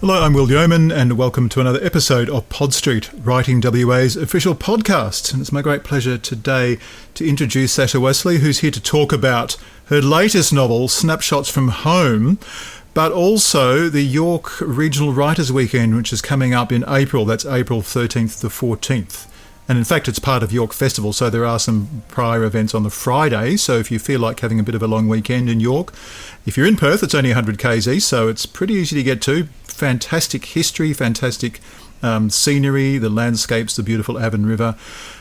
Hello, I'm Will Yeoman, and welcome to another episode of Pod Street, Writing WA's official podcast. And it's my great pleasure today to introduce Sasha Wasley, who's here to talk about her latest novel, Snapshots from Home, but also the York Regional Writers' Weekend, which is coming up in April. That's April 13th to 14th. And in fact, it's part of York Festival, so there are some prior events on the Friday. So if you feel like having a bit of a long weekend in York, if you're in Perth, it's only 100 k's east, so it's pretty easy to get to. Fantastic history, fantastic scenery, the landscapes, the beautiful Avon River.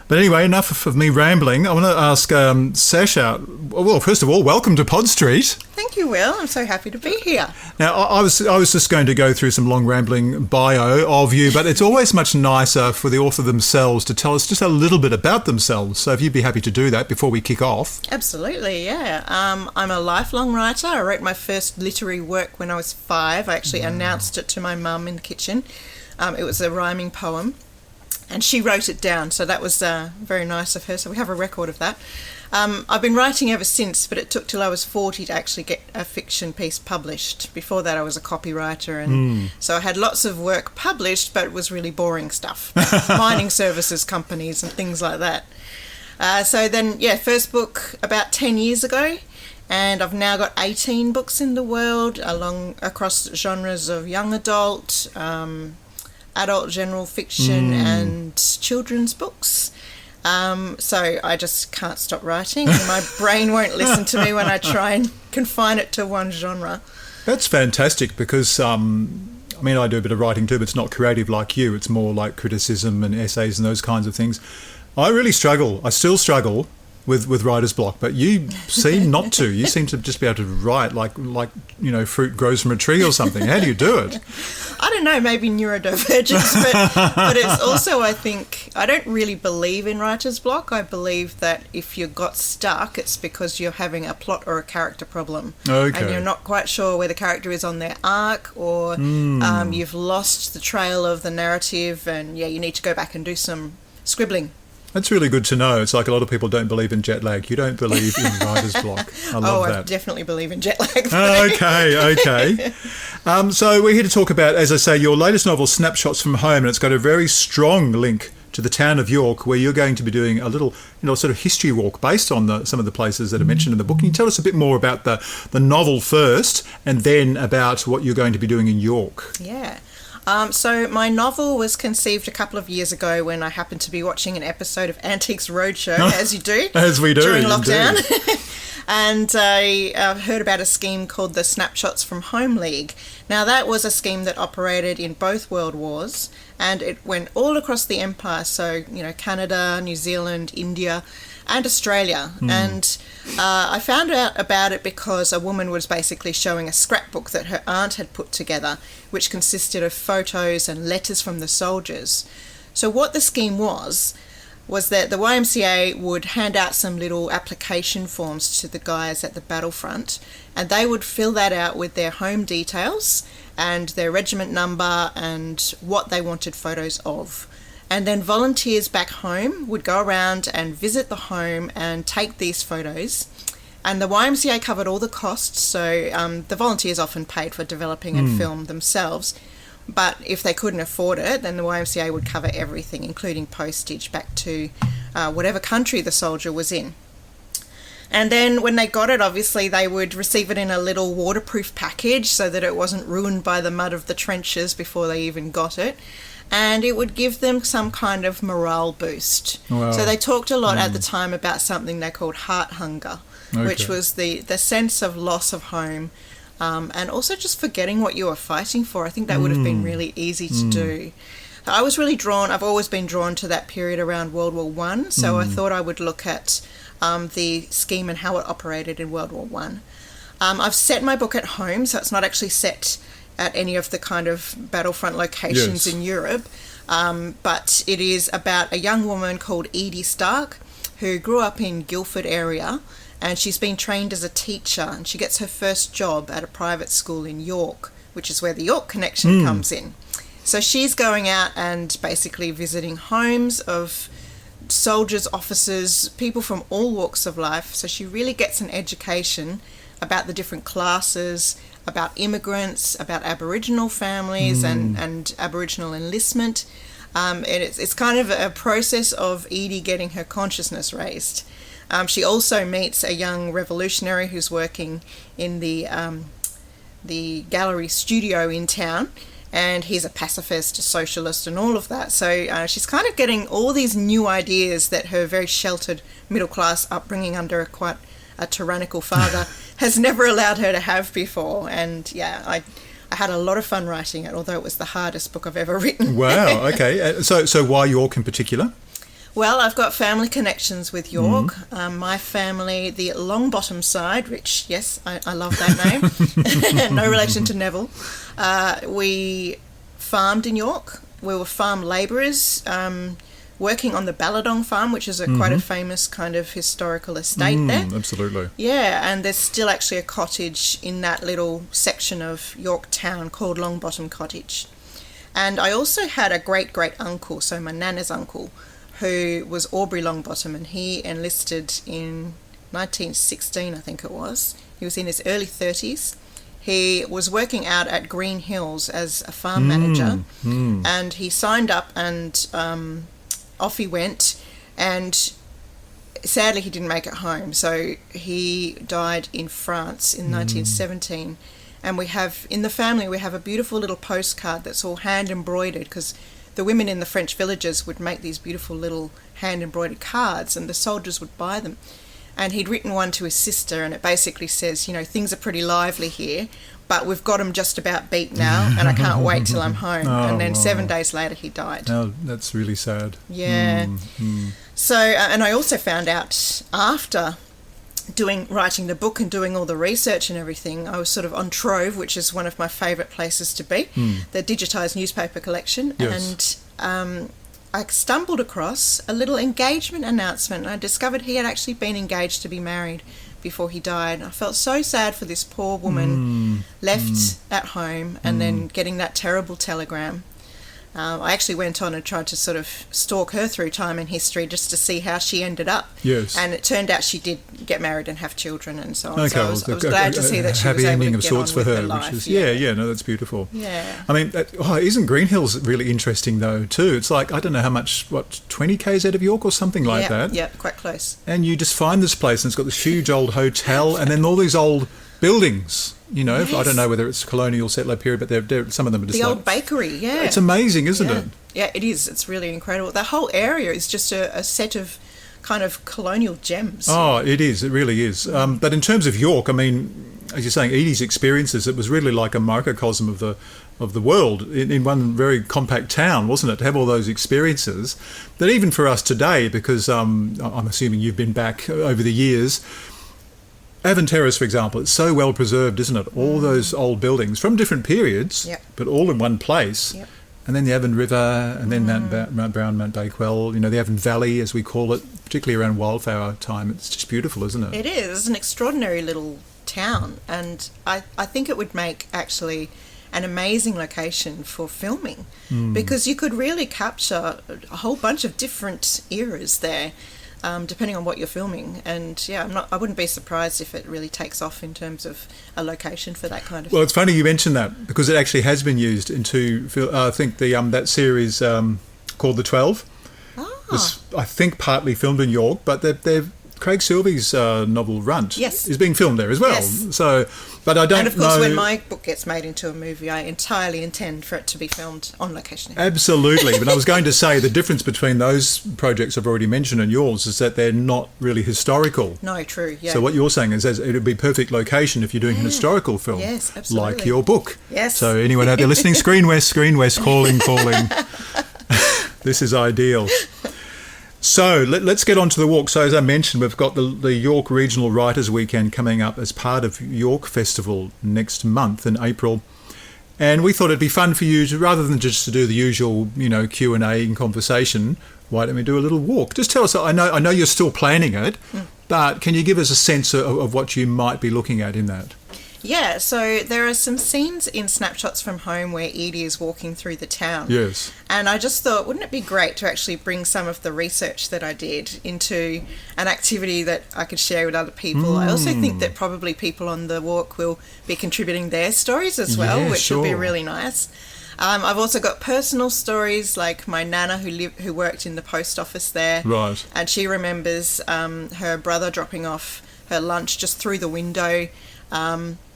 But anyway, enough of me rambling. I want to ask Sasha, well, first of all, welcome to Pod Street. Thank you, Will. I'm so happy to be here. Now, I was just going to go through some long rambling bio of you, but it's always much nicer for the author themselves to tell us just a little bit about themselves. So if you'd be happy to do that before we kick off. Absolutely, yeah. I'm a lifelong writer. I wrote my first literary work when I was 5. I actually announced it to my mum in the kitchen. It was a rhyming poem, and she wrote it down, so that was very nice of her. So we have a record of that. I've been writing ever since, but it took till I was 40 to actually get a fiction piece published. Before that, I was a copywriter, and so I had lots of work published, but it was really boring stuff, mining services companies and things like that. So then, first book about 10 years ago, and I've now got 18 books in the world, across genres of young adult, adult general fiction and children's books. So I just can't stop writing, and my brain won't listen to me when I try and confine it to one genre. That's fantastic because, I do a bit of writing too, but it's not creative like you. It's more like criticism and essays and those kinds of things. I really struggle. I still struggle with writer's block, but you seem not to. You seem to just be able to write like fruit grows from a tree or something. How do you do it? I don't know, maybe neurodivergence, but it's also, I think, I don't really believe in writer's block. I believe that if you got stuck, it's because you're having a plot or a character problem. Okay. And you're not quite sure where the character is on their arc, or you've lost the trail of the narrative, and you need to go back and do some scribbling. That's really good to know. It's like a lot of people don't believe in jet lag. You don't believe in writer's block. I love that. I definitely believe in jet lag. Okay. So we're here to talk about, as I say, your latest novel, Snapshots from Home, and it's got a very strong link to the town of York, where you're going to be doing a little, sort of history walk based on some of the places that are mentioned in the book. Can you tell us a bit more about the novel first, and then about what you're going to be doing in York? Yeah. So my novel was conceived a couple of years ago when I happened to be watching an episode of Antiques Roadshow, as you do. As we do. During lockdown. And I heard about a scheme called the Snapshots from Home League. Now, that was a scheme that operated in both world wars, and it went all across the empire. So, Canada, New Zealand, India, and Australia. And I found out about it because a woman was basically showing a scrapbook that her aunt had put together, which consisted of photos and letters from the soldiers. So what the scheme was that the YMCA would hand out some little application forms to the guys at the battlefront, and they would fill that out with their home details and their regiment number and what they wanted photos of. And then volunteers back home would go around and visit the home and take these photos. And the YMCA covered all the costs, so the volunteers often paid for developing and film themselves. But if they couldn't afford it, then the YMCA would cover everything, including postage back to whatever country the soldier was in. And then when they got it, obviously they would receive it in a little waterproof package so that it wasn't ruined by the mud of the trenches before they even got it. And it would give them some kind of morale boost. Wow. So they talked a lot at the time about something they called heart hunger, which was the sense of loss of home, and also just forgetting what you were fighting for. I think that would have been really easy to do. I was really I've always been drawn to that period around World War I, so I thought I would look at the scheme and how it operated in World War I. I've set my book at home, so it's not actually set at any of the kind of battlefront locations in Europe, but it is about a young woman called Edie Stark who grew up in Guildford area, and she's been trained as a teacher, and she gets her first job at a private school in York, which is where the York connection comes in. So she's going out and basically visiting homes of soldiers, officers, people from all walks of life, so she really gets an education about the different classes, about immigrants, about Aboriginal families and Aboriginal enlistment. It's kind of a process of Edie getting her consciousness raised. She also meets a young revolutionary who's working in the gallery studio in town, and he's a pacifist, a socialist, and all of that. So she's kind of getting all these new ideas that her very sheltered middle-class upbringing under quite a tyrannical father has never allowed her to have before. And yeah, I had a lot of fun writing it, although it was the hardest book I've ever written. Wow, okay. So why York in particular? Well, I've got family connections with York. My family, the Longbottom side, which, yes, I love that name. No relation to Neville. We farmed in York. We were farm labourers, working on the Balladong farm, which is quite a famous kind of historical estate there. Absolutely. Yeah, and there's still actually a cottage in that little section of York town called Longbottom Cottage. And I also had a great-great-uncle, so my nana's uncle, who was Aubrey Longbottom, and he enlisted in 1916, I think it was. He was in his early 30s. He was working out at Green Hills as a farm manager, and he signed up and off he went, and sadly he didn't make it home, so he died in France in 1917. And we have, in the family, we have a beautiful little postcard that's all hand embroidered, because the women in the French villages would make these beautiful little hand embroidered cards, and the soldiers would buy them. And he'd written one to his sister, and it basically says, you know, things are pretty lively here, but we've got them just about beat now, and I can't wait till I'm home. And then 7 days later he died. Oh, that's really sad. Yeah. So, and I also found out after writing the book and doing all the research and everything, I was sort of on Trove, which is one of my favourite places to be, the digitised newspaper collection. Yes. And I stumbled across a little engagement announcement, and I discovered he had actually been engaged to be married before he died. I felt so sad for this poor woman left at home and then getting that terrible telegram. I actually went on and tried to sort of stalk her through time and history just to see how she ended up. Yes. And it turned out she did get married and have children and so on. Okay, so I was glad to see that she was able to get on with her life. Which is, no, that's beautiful. Yeah. I mean, isn't Green Hills really interesting though too? It's like, I don't know how much, 20 k's out of York or something like that? Yeah, quite close. And you just find this place and it's got this huge old hotel and then all these old buildings. You know, Yes. I don't know whether it's colonial settler period, but they're some of them are just The like, old bakery, yeah. It's amazing, isn't it? Yeah, it is. It's really incredible. The whole area is just a set of kind of colonial gems. Oh, it is. It really is. But in terms of York, I mean, as you're saying, Edie's experiences, it was really like a microcosm of the world in one very compact town, wasn't it? To have all those experiences. That even for us today, because I'm assuming you've been back over the years, Avon Terrace, for example, it's so well preserved, isn't it? All those old buildings from different periods, but all in one place. Yep. And then the Avon River, and then Mount Brown, Mount Bakewell, you know, the Avon Valley, as we call it, particularly around wildflower time. It's just beautiful, isn't it? It is. It's an extraordinary little town, and I think it would make actually an amazing location for filming because you could really capture a whole bunch of different eras there. Depending on what you're filming, and I wouldn't be surprised if it really takes off in terms of a location for that kind of. Well, it's funny you mentioned that because it actually has been used into. I think that series called The 12 was, I think, partly filmed in York, but they've Craig Silvey's novel Runt is being filmed there as well. Yes. So, but I don't know. And of course, when my book gets made into a movie, I entirely intend for it to be filmed on location. Absolutely. But I was going to say the difference between those projects I've already mentioned and yours is that they're not really historical. No, true. Yeah. So what you're saying is it would be perfect location if you're doing an historical film. Yes, absolutely. Like your book. Yes. So anyone out there listening, Screen West, calling. This is ideal. So let's get on to the walk. So as I mentioned, we've got the York Regional Writers Weekend coming up as part of York Festival next month in April. And we thought it'd be fun for you to, rather than just to do the usual, Q&A and conversation, why don't we do a little walk? Just tell us, I know you're still planning it, but can you give us a sense of what you might be looking at in that? Yeah, so there are some scenes in Snapshots from Home where Edie is walking through the town. Yes. And I just thought, wouldn't it be great to actually bring some of the research that I did into an activity that I could share with other people? I also think that probably people on the walk will be contributing their stories as well, which will be really nice. I've also got personal stories, like my nana who worked in the post office there. Right. And she remembers her brother dropping off her lunch just through the window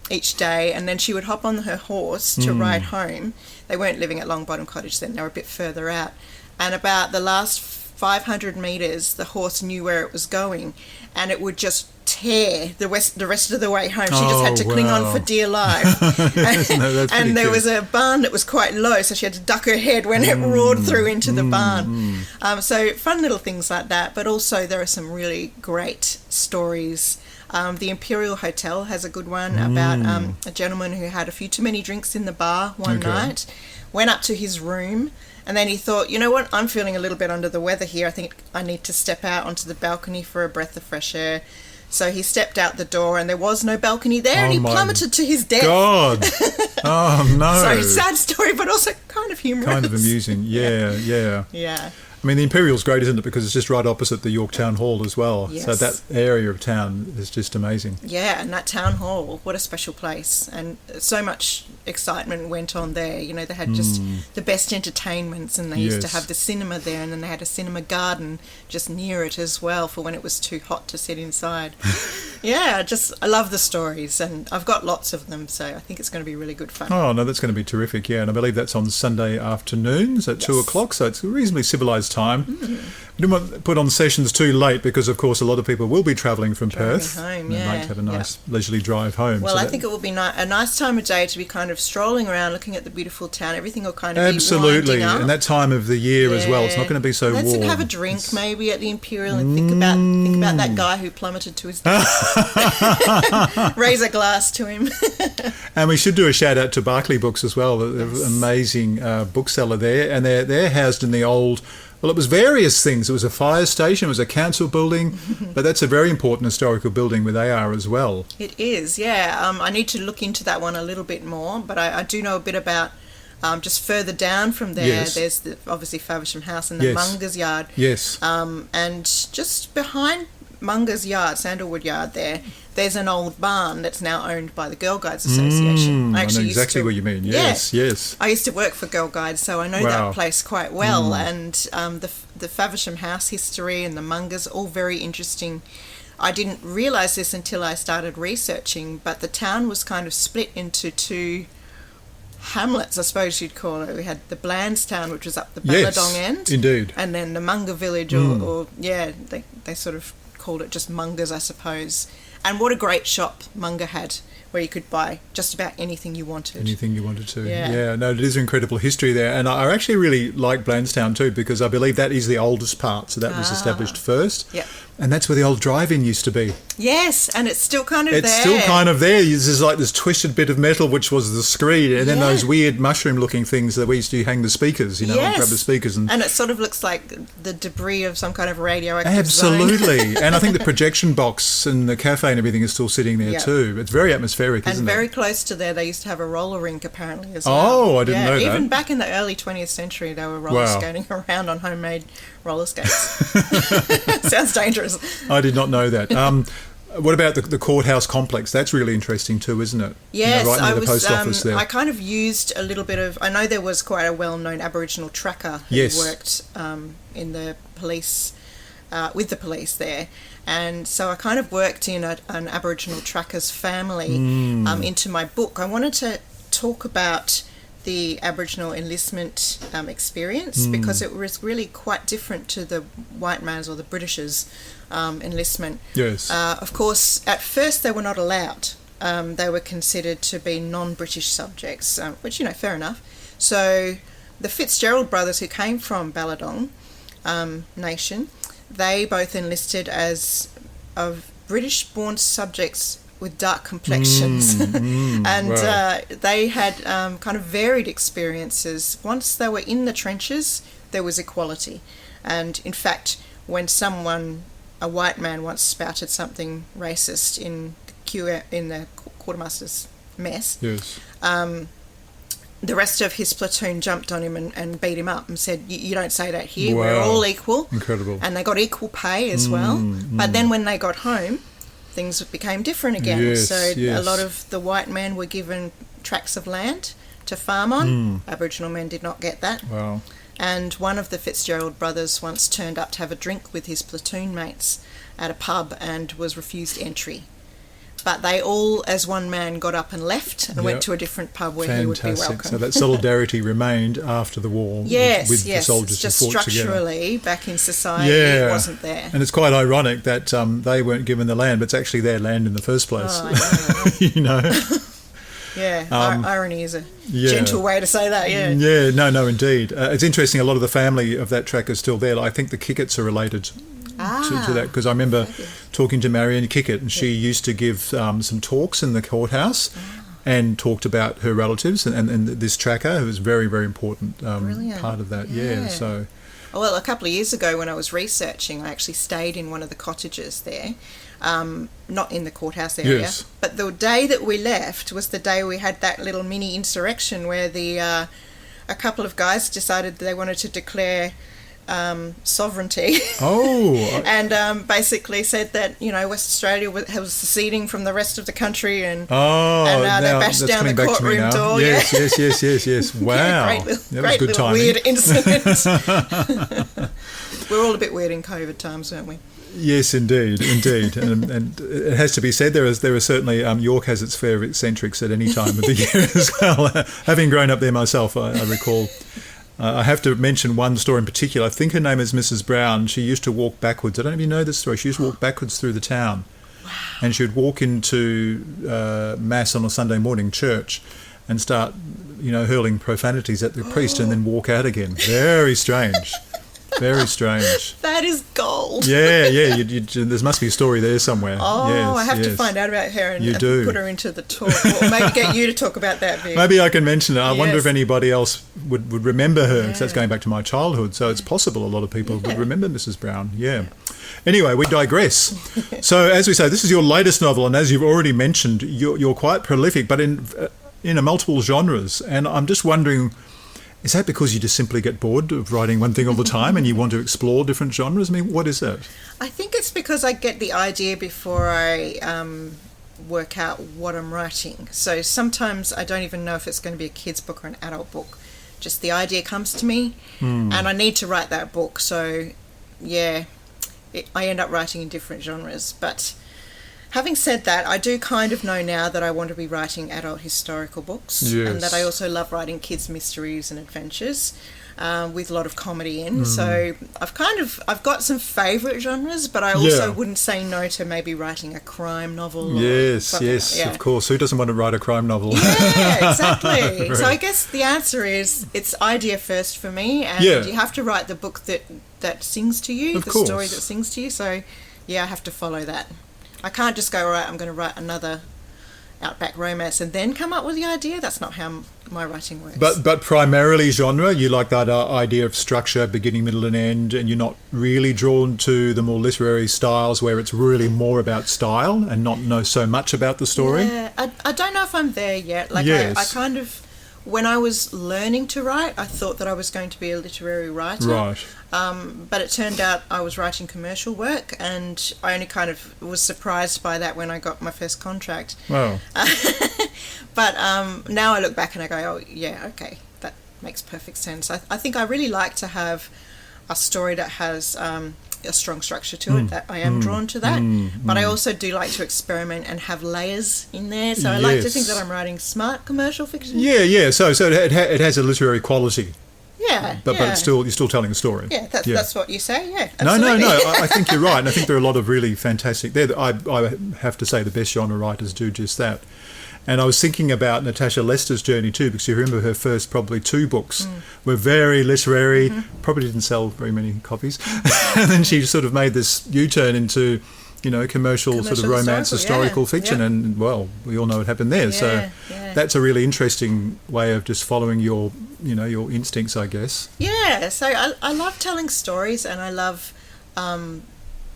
each day, and then she would hop on her horse to ride home. They weren't living at Longbottom Cottage then, they were a bit further out. And about the last 500 metres, the horse knew where it was going, and it would just tear the rest of the way home. She just had to cling on for dear life. And there was a barn that was quite low, so she had to duck her head when it roared through into the barn. So fun little things like that, but also there are some really great stories. The Imperial Hotel has a good one about a gentleman who had a few too many drinks in the bar one night, went up to his room, and then he thought, you know what, I'm feeling a little bit under the weather here. I think I need to step out onto the balcony for a breath of fresh air. So he stepped out the door and there was no balcony there, and he plummeted to his death. God! Oh, no. So sad story, but also kind of humorous. Kind of amusing, yeah. I mean, the Imperial's great, isn't it? Because it's just right opposite the York Town Hall as well. Yes. So that area of town is just amazing. Yeah, and that town hall, what a special place. And so much excitement went on there. You know, they had just the best entertainments, and they used to have the cinema there, and then they had a cinema garden just near it as well for when it was too hot to sit inside. Yeah, I love the stories, and I've got lots of them, so I think it's going to be really good fun. Oh, no, that's going to be terrific, yeah. And I believe that's on Sunday afternoons at 2 o'clock, so it's a reasonably civilised time. We didn't want to put on sessions too late because, of course, a lot of people will be travelling from Perth. Home, and they'd like to have a nice leisurely drive home. Well, I think it will be a nice time of day to be kind of strolling around, looking at the beautiful town. Everything will kind of be winding up. And that time of the year as well. It's not going to be so warm. Let's have a drink maybe at the Imperial and think about that guy who plummeted to his death. Raise a glass to him. And we should do a shout out to Barclay Books as well. They're an amazing bookseller there, and they're housed in the old. Well, it was various things. It was a fire station, it was a council building, but that's a very important historical building where they are as well. It is, yeah. I need to look into that one a little bit more, but I do know a bit about just further down from there. There's obviously Faversham House and the Munger's Yard. Yes. And just behind Munger's Yard, Sandalwood Yard there's an old barn that's now owned by the Girl Guides Association. I know exactly what you mean. Yes. I used to work for Girl Guides, so I know that place quite well. And the Faversham House history and the Mungers, all very interesting. I didn't realise this until I started researching, but the town was kind of split into two hamlets, I suppose you'd call it. We had the Blandstown, which was up the Balladong end. Indeed. And then the Munger village, they sort of called it just Mungers, I suppose. And what a great shop Munger had, where you could buy just about anything you wanted. Anything you wanted to. Yeah, no, it is incredible history there. And I actually really like Blandstown too, because I believe that is the oldest part. So that was established first. Yep. And that's where the old drive-in used to be. Yes, and it's still kind of there. It's still kind of there. There's like this twisted bit of metal, which was the screen, and then those weird mushroom-looking things that we used to hang the speakers, and grab the speakers. And it sort of looks like the debris of some kind of radioactive Absolutely. zone. And I think the projection box and the cafe and everything is still sitting there too. It's very atmospheric, isn't it? And very close to there, they used to have a roller rink, apparently, as well. Oh, I didn't know that. Even back in the early 20th century, they were roller skating around on homemade roller skates. Sounds dangerous. I did not know that. What about the courthouse complex? That's really interesting too, isn't it? Yes, right near the post office there. I kind of used a little bit of. I know there was quite a well-known Aboriginal tracker who worked in the police, with the police there, and so I kind of worked in an Aboriginal tracker's family into my book. I wanted to talk about the Aboriginal enlistment experience because it was really quite different to the white man's or the Britishers' enlistment. Yes. Of course, at first they were not allowed. They were considered to be non-British subjects, which, fair enough. So the Fitzgerald brothers, who came from Balladong Nation, they both enlisted as of British-born subjects with dark complexions. And they had kind of varied experiences. Once they were in the trenches, there was equality. And in fact, when a white man once spouted something racist in the quartermaster's mess. Yes. The rest of his platoon jumped on him and beat him up and said, you don't say that here, Wow. we're all equal. Incredible. And they got equal pay as well. But then when they got home, things became different again. Yes, so yes. a lot of the white men were given tracts of land to farm on. Aboriginal men did not get that. Wow. And one of the Fitzgerald brothers once turned up to have a drink with his platoon mates at a pub and was refused entry. But they all, as one man, got up and left and went to a different pub where he would be welcome. So that solidarity remained after the war with the soldiers just who fought together. structurally back in society, it wasn't there. And it's quite ironic that they weren't given the land, but it's actually their land in the first place. Oh, I know. You know? Yeah, irony is a gentle way to say that, yeah. Yeah, no, indeed. It's interesting, a lot of the family of that track is still there. I think the Kickett's are related to that, because I remember talking to Marion Kickett, and she used to give some talks in the courthouse and talked about her relatives and this tracker, who was very, very important part of that. Yeah, so... Well, a couple of years ago when I was researching, I actually stayed in one of the cottages there, not in the courthouse area, but the day that we left was the day we had that little mini insurrection where a couple of guys decided they wanted to declare sovereignty. And basically said that, West Australia was seceding from the rest of the country, and they bashed down the courtroom door. Yes. Wow. Great little weird incident. We're all a bit weird in COVID times, aren't we? Yes, indeed. and it has to be said, there are certainly, York has its fair eccentrics at any time of the year as well. Having grown up there myself, I recall... I have to mention one story in particular. I think her name is Mrs. Brown. She used to walk backwards. I don't know if you know this story. She used to walk backwards through the town. Wow. And she would walk into Mass on a Sunday morning, church, and start, hurling profanities at the priest and then walk out again. Very strange. Very strange. That is gold. Yeah. There must be a story there somewhere. Oh, yes, I have to find out about her and put her into the talk. Or maybe get you to talk about that, Vic. Maybe I can mention it. I wonder if anybody else would remember her, because that's going back to my childhood. So it's possible a lot of people would remember Mrs. Brown. Yeah. Anyway, we digress. So as we say, this is your latest novel, and as you've already mentioned, you're quite prolific, but in multiple genres. And I'm just wondering... Is that because you just simply get bored of writing one thing all the time and you want to explore different genres? I mean, what is that? I think it's because I get the idea before I work out what I'm writing. So sometimes I don't even know if it's going to be a kid's book or an adult book. Just the idea comes to me and I need to write that book. So, I end up writing in different genres. But... having said that, I do kind of know now that I want to be writing adult historical books, and that I also love writing kids' mysteries and adventures with a lot of comedy in. So I've got some favourite genres, but I also wouldn't say no to maybe writing a crime novel. Yes, of course. Who doesn't want to write a crime novel? Yeah, exactly. So I guess the answer is it's idea first for me, and you have to write the book that sings to you, story that sings to you. So I have to follow that. I can't just go, all right, I'm going to write another outback romance and then come up with the idea. That's not how my writing works. But primarily genre, you like that idea of structure, beginning, middle and end, and you're not really drawn to the more literary styles where it's really more about style and not know so much about the story? Yeah, I don't know if I'm there yet. I kind of... When I was learning to write, I thought that I was going to be a literary writer. Right. But it turned out I was writing commercial work, and I only kind of was surprised by that when I got my first contract. Wow. But now I look back and I go, oh, yeah, okay, that makes perfect sense. I think I really like to have a story that has a strong structure to it, that I am drawn to that, but I also do like to experiment and have layers in there, so I like to think that I'm writing smart commercial fiction. So it has a literary quality, but it's you're still telling a story. That's what you say. Absolutely. No, I think you're right, and I think there are a lot of really fantastic I have to say the best genre writers do just that. And I was thinking about Natasha Lester's journey too, because you remember her first probably 2 books were very literary, probably didn't sell very many copies. And then she sort of made this U-turn into, commercial sort of romance, historical fiction. And, well, we all know what happened there. So that's a really interesting way of just following your instincts, I guess. Yeah, so I love telling stories, and I love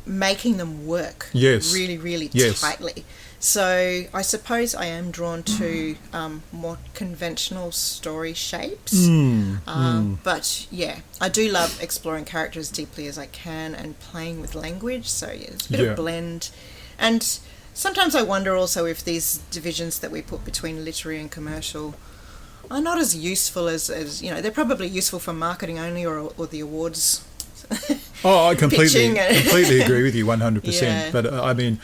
making them work really, really tightly. So I suppose I am drawn to more conventional story shapes. But yeah, I do love exploring characters as deeply as I can and playing with language. So yeah, it's a bit of blend. And sometimes I wonder also if these divisions that we put between literary and commercial are not as useful as you know, they're probably useful for marketing only or the awards. I completely agree with you 100%. Yeah. But I mean,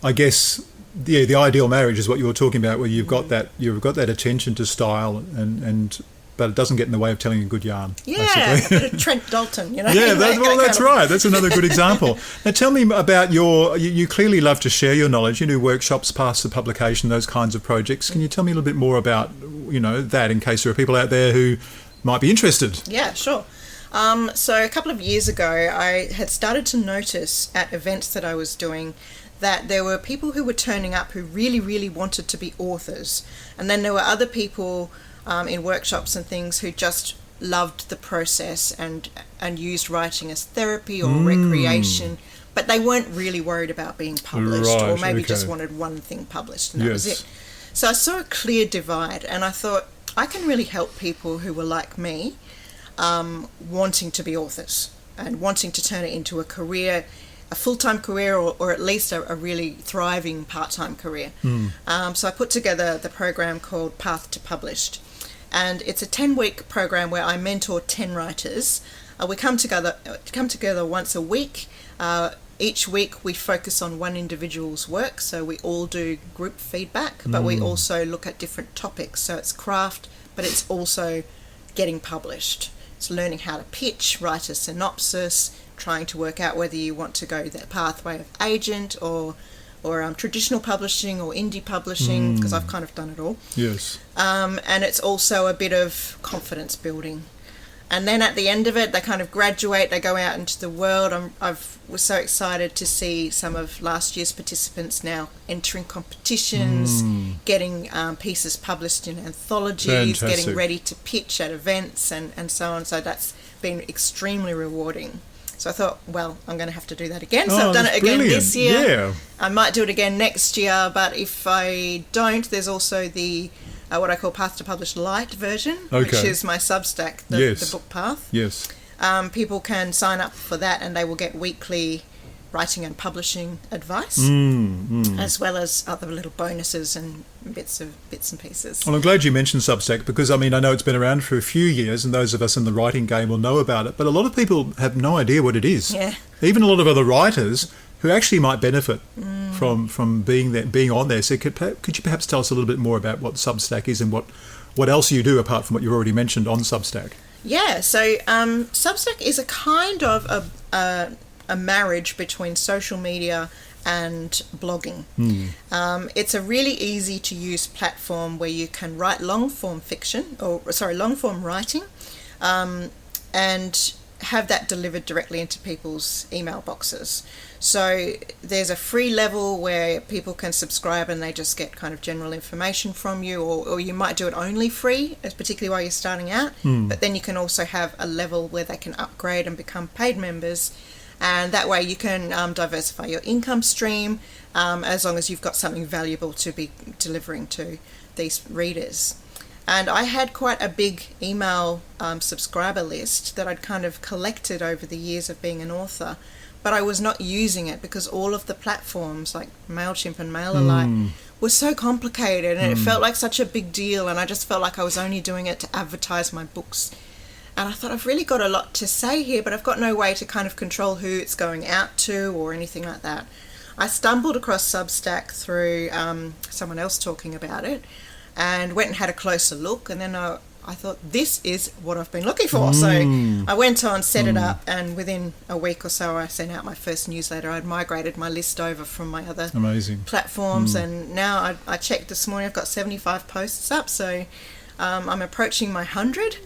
I guess the ideal marriage is what you were talking about, where you've got that attention to style and but it doesn't get in the way of telling a good yarn. Yeah, basically. a bit of Trent Dalton, you know. Yeah, that's right. That's another good example. Now, tell me about you clearly love to share your knowledge. You do workshops, paths to publication, those kinds of projects. Can you tell me a little bit more about, you know, that, in case there are people out there who might be interested? Yeah, sure. So a couple of years ago, I had started to notice at events that I was doing that there were people who were turning up who really, really wanted to be authors. And then there were other people in workshops and things who just loved the process and used writing as therapy or recreation, but they weren't really worried about being published, or maybe just wanted one thing published, and that was it. So I saw a clear divide, and I thought, I can really help people who were like me, wanting to be authors and wanting to turn it into a career, a full-time career, or at least a really thriving part-time career. So I put together the program called Path to Published, and it's a 10-week program where I mentor 10 writers. We come together once a week. Each week we focus on one individual's work, so we all do group feedback, but we also look at different topics. So it's craft, but it's also getting published. It's learning how to pitch, write a synopsis, trying to work out whether you want to go that pathway of agent or traditional publishing or indie publishing, because I've kind of done it all. Yes. And it's also a bit of confidence building. And then at the end of it, they kind of graduate, they go out into the world. I was so excited to see some of last year's participants now entering competitions, getting pieces published in anthologies, getting ready to pitch at events and so on. So that's been extremely rewarding. So I thought, well, I'm going to have to do that again. So I've done it again this year. Yeah. I might do it again next year, but if I don't, there's also the what I call Path to Publish Light version, which is my Substack, the book Path. Yes. People can sign up for that, and they will get weekly writing and publishing advice, as well as other little bonuses and bits and pieces. Well, I'm glad you mentioned Substack, because I mean, I know it's been around for a few years, and those of us in the writing game will know about it, but a lot of people have no idea what it is. Yeah. Even a lot of other writers who actually might benefit from being on there. So could you perhaps tell us a little bit more about what Substack is and what else you do apart from what you've already mentioned on Substack? Yeah, so Substack is a kind of a marriage between social media and blogging. It's a really easy to use platform where you can write long form writing, and have that delivered directly into people's email boxes. So there's a free level where people can subscribe and they just get kind of general information from you, or you might do it only free, particularly while you're starting out. But then you can also have a level where they can upgrade and become paid members, and that way you can diversify your income stream, as long as you've got something valuable to be delivering to these readers. And I had quite a big email subscriber list that I'd kind of collected over the years of being an author, but I was not using it because all of the platforms like MailChimp and MailerLite were so complicated, and it felt like such a big deal, and I just felt like I was only doing it to advertise my books. And I thought, I've really got a lot to say here, but I've got no way to kind of control who it's going out to or anything like that. I stumbled across Substack through someone else talking about it, and went and had a closer look, and then I thought, this is what I've been looking for. So I went on, set it up, and within a week or so I sent out my first newsletter. I'd migrated my list over from my other platforms, and now I checked this morning, I've got 75 posts up, so I'm approaching my 100,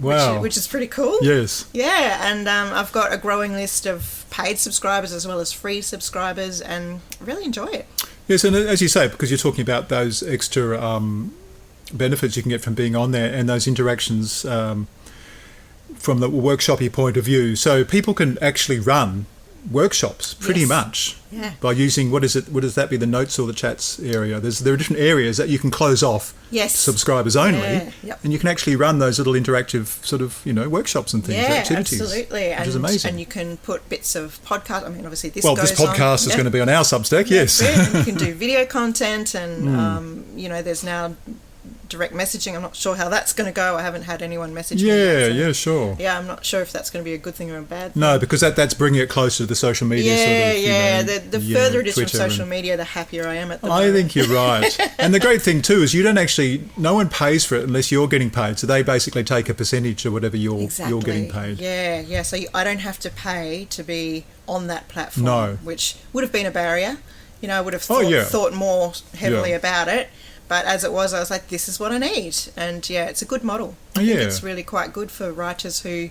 which is pretty cool. Yes. Yeah, and I've got a growing list of paid subscribers as well as free subscribers, and I really enjoy it. Yes, and as you say, because you're talking about those extra benefits you can get from being on there, and those interactions from the workshopy point of view, so people can actually run workshops, pretty Yes. much. Yeah. By using, what is it? What does that be? The notes or the chats area? There are different areas that you can close off Yes. to subscribers only, Yeah, yep. and you can actually run those little interactive sort of workshops and things, Yeah, activities, absolutely. which is amazing. And you can put bits of podcast. I mean, obviously this Well, goes this podcast on. is going to be on our Substack, yes. That's it. And you can do video content, and there's now direct messaging. I'm not sure how that's going to go. I haven't had anyone message me yet, so- Yeah, sure. Yeah, I'm not sure if that's going to be a good thing or a bad thing. No, because that's bringing it closer to the social media sort of. The further it is from Twitter social and- media, the happier I am at the I moment. think you're right. And the great thing too is no one pays for it unless you're getting paid. So they basically take a percentage of whatever you're getting paid. Yeah. So I don't have to pay to be on that platform, No. which would have been a barrier. I would have Oh, yeah. thought more heavily Yeah. about it. But as it was, I was like, this is what I need. And yeah, it's a good model. I think Yeah. it's really quite good for writers who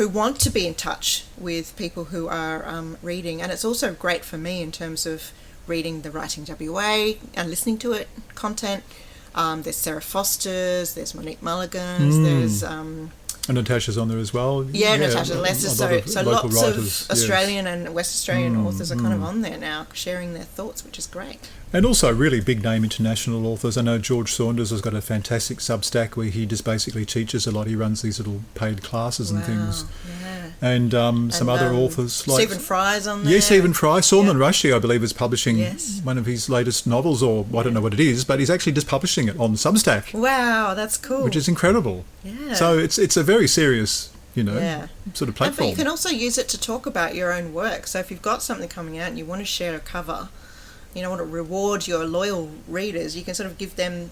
want to be in touch with people who are reading. And it's also great for me in terms of reading the Writing WA and listening to it, content. There's Sarah Foster's, there's Monique Mulligan's, there's... And Natasha's on there as well. Natasha Lester. So local lots writers, of yes. Australian and West Australian authors are kind of on there now, sharing their thoughts, which is great. And also really big name international authors. I know George Saunders has got a fantastic Substack where he just basically teaches a lot. He runs these little paid classes and Wow, things. yeah. And some And, other authors like... Stephen Fry's on there. Yes, Stephen Fry. Salman Yeah. Rushdie, I believe, is publishing Yes. one of his latest novels, or I don't know what it is, but he's actually just publishing it on Substack, Wow, that's cool. which is incredible. Yeah. So it's a very serious, Yeah. sort of But platform. you can also use it to talk about your own work. So if you've got something coming out and you want to share a cover, want to reward your loyal readers, you can sort of give them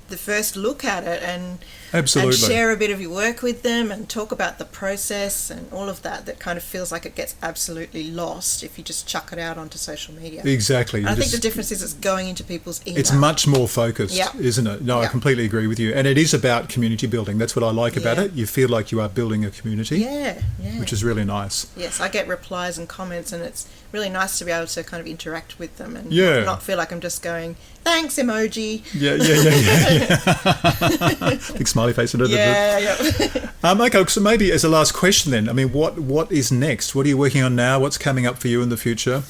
the first look at it and Absolutely. share a bit of your work with them and talk about the process and all of that kind of feels like it gets absolutely lost if you just chuck it out onto social media. Exactly. And I You think the just- difference is it's going into people's email. It's much more focused, Yeah. isn't it? No, I Yeah. completely agree with you. And it is about community building. That's what I like about Yeah. it. You feel like you are building a community, Yeah. which is really nice. Yes, I get replies and comments, and it's really nice to be able to kind of interact with them and Yeah. not feel like I'm just going, thanks, emoji. Yeah. Big smiley face. Yeah. Okay, so maybe as a last question then, I mean, what is next? What are you working on now? What's coming up for you in the future?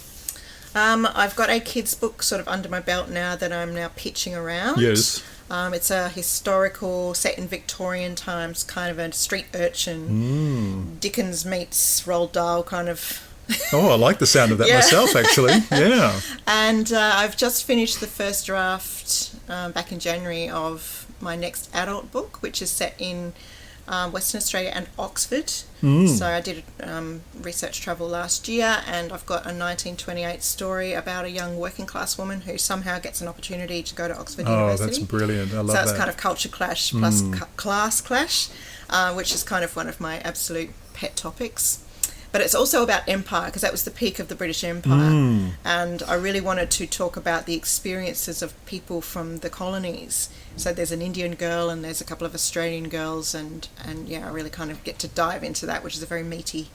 I've got a kids' book sort of under my belt now that I'm now pitching around. Yes. It's a historical, set in Victorian times, kind of a street urchin, Dickens meets Roald Dahl kind of. Oh, I like the sound of that Yeah. myself, actually. Yeah. And I've just finished the first draft back in January of my next adult book, which is set in Western Australia and Oxford. So I did research travel last year, and I've got a 1928 story about a young working class woman who somehow gets an opportunity to go to Oxford Oh, University. that's brilliant. I love So that. it's kind of culture clash plus class clash, which is kind of one of my absolute pet topics. But it's also about empire, because that was the peak of the British Empire. And I really wanted to talk about the experiences of people from the colonies. So there's an Indian girl and there's a couple of Australian girls, and yeah, I really kind of get to dive into that, which is a very meaty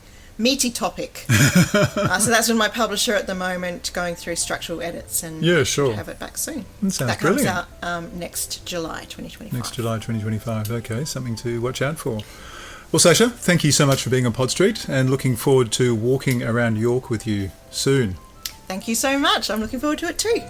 topic. So that's with my publisher at the moment, going through structural edits, and Yeah, sure. have it back soon. That sounds That comes brilliant. out next July 2025. Next July 2025. Okay, something to watch out for. Well, Sasha, thank you so much for being on Pod Street, and looking forward to walking around York with you soon. Thank you so much. I'm looking forward to it too.